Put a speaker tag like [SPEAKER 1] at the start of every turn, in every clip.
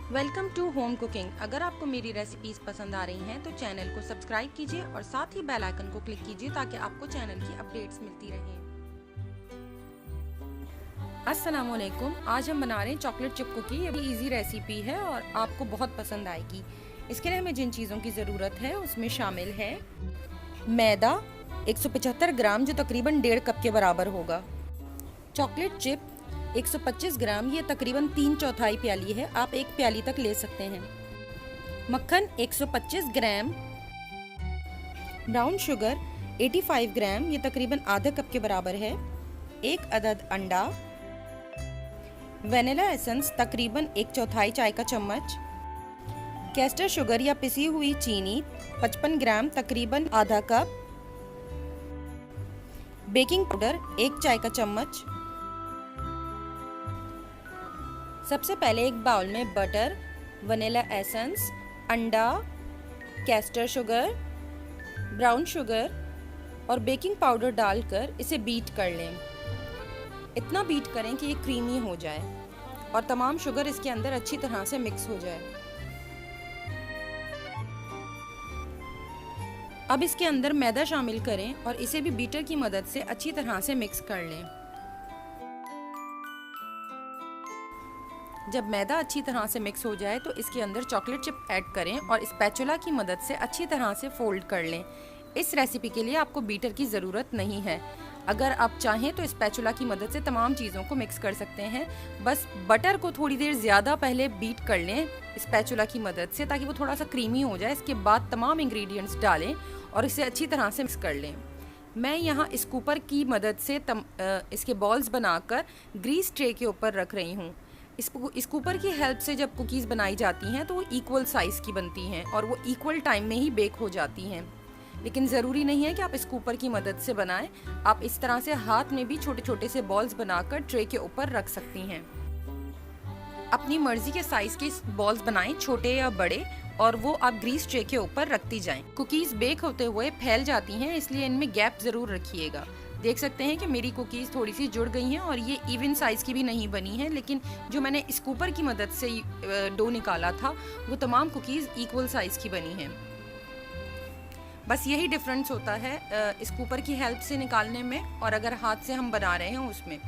[SPEAKER 1] Welcome to home cooking. अगर आपको मेरी रेसिपीज पसंद आ रही हैं तो चैनल को सब्सक्राइब कीजिए और साथ ही बेल आइकन को क्लिक कीजिए ताकि आपको चैनल की अपडेट्स मिलती रहें। अस्सलाम वालेकुम। आज हम बना रहे हैं चॉकलेट चिप कुकी। ये भी इजी रेसिपी है और आपको बहुत पसंद आएगी। इसके लिए हमें जिन चीज़ों की ज़रूरत है उसमें शामिल है मैदा 175 ग्राम जो तकरीबन 1.5 कप के बराबर होगा, चॉकलेट चिप 125 ग्राम, ये तकरीबन 3/4 प्याली है, आप 1 प्याली तक ले सकते हैं, मक्खन 125 ग्राम, ब्राउन शुगर 85 ग्राम, ये तकरीबन आधा कप के बराबर है, 1 अदद अंडा, वनीला एसेंस तकरीबन 1/4 चाय का चम्मच, कैस्टर शुगर या पिसी हुई चीनी 55 ग्राम तकरीबन आधा कप, बेकिंग पाउडर 1 चाय का चम्मच। सबसे पहले एक बाउल में बटर, वनीला एसेंस, अंडा, कैस्टर शुगर, ब्राउन शुगर और बेकिंग पाउडर डालकर इसे बीट कर लें। इतना बीट करें कि ये क्रीमी हो जाए और तमाम शुगर इसके अंदर अच्छी तरह से मिक्स हो जाए। अब इसके अंदर मैदा शामिल करें और इसे भी बीटर की मदद से अच्छी तरह से मिक्स कर लें। जब मैदा अच्छी तरह से मिक्स हो जाए तो इसके अंदर चॉकलेट चिप ऐड करें और स्पैचुला की मदद से अच्छी तरह से फोल्ड कर लें। इस रेसिपी के लिए आपको बीटर की ज़रूरत नहीं है। अगर आप चाहें तो स्पैचुला की मदद से तमाम चीज़ों को मिक्स कर सकते हैं। बस बटर को थोड़ी देर ज़्यादा पहले बीट कर लें स्पैचुला की मदद से ताकि वो थोड़ा सा क्रीमी हो जाए। इसके बाद तमाम इंग्रेडिएंट्स डालें और इसे अच्छी तरह से मिक्स कर लें। मैं यहाँ स्कूपर की मदद से इसके बॉल्स बनाकर ग्रीस ट्रे के ऊपर रख रही हूँ। स्कूपर की हेल्प से जब कुकीज़ बनाई जाती हैं तो वो इक्वल साइज़ की बनती हैं और वो इक्वल टाइम में ही बेक हो जाती हैं। लेकिन ज़रूरी नहीं है कि आप स्कूपर की मदद से बनाएं। आप इस तरह से हाथ में भी छोटे छोटे से बॉल्स बनाकर ट्रे के ऊपर रख सकती हैं। अपनी मर्जी के साइज़ के बॉल्स बनाएं, छोटे या बड़े, और वो आप ग्रीस ट्रे के ऊपर रखती जाएं। कुकीज़ बेक होते हुए फैल जाती हैं, इसलिए इनमें गैप ज़रूर रखिएगा। देख सकते हैं कि मेरी कुकीज़ थोड़ी सी जुड़ गई हैं और ये इवन साइज़ की भी नहीं बनी है, लेकिन जो मैंने स्कूपर की मदद से डो निकाला था वो तमाम कुकीज़ इक्वल साइज़ की बनी हैं। बस यही डिफरेंस होता है स्कूपर की हेल्प से निकालने में और अगर हाथ से हम बना रहे हैं उसमें।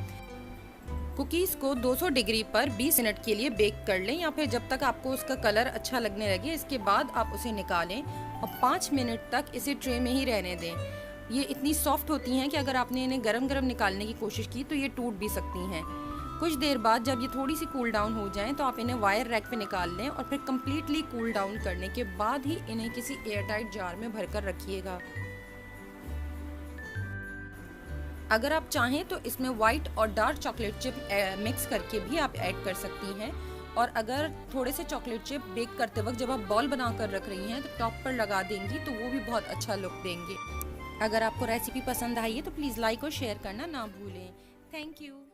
[SPEAKER 1] कुकीज़ को 200 डिग्री पर 20 मिनट के लिए बेक कर लें या फिर जब तक आपको उसका कलर अच्छा लगने लगे। इसके बाद आप उसे निकालें और 5 मिनट तक इसे ट्रे में ही रहने दें। ये इतनी सॉफ्ट होती हैं कि अगर आपने इन्हें गरम गरम निकालने की कोशिश की तो ये टूट भी सकती हैं। कुछ देर बाद जब ये थोड़ी सी कूल डाउन हो जाएं तो आप इन्हें वायर रैक पे निकाल लें और फिर कम्प्लीटली कूल डाउन करने के बाद ही इन्हें किसी एयरटाइट जार में भरकर रखिएगा। अगर आप चाहें तो इसमें वाइट और डार्क चॉकलेट चिप मिक्स करके भी आप ऐड कर सकती हैं। और अगर थोड़े से चॉकलेट चिप बेक करते वक्त जब आप बॉल बनाकर रख रही हैं तो टॉप पर लगा देंगी तो वो भी बहुत अच्छा लुक देंगे। अगर आपको रेसिपी पसंद आई है तो प्लीज़ लाइक और शेयर करना ना भूलें। Thank you.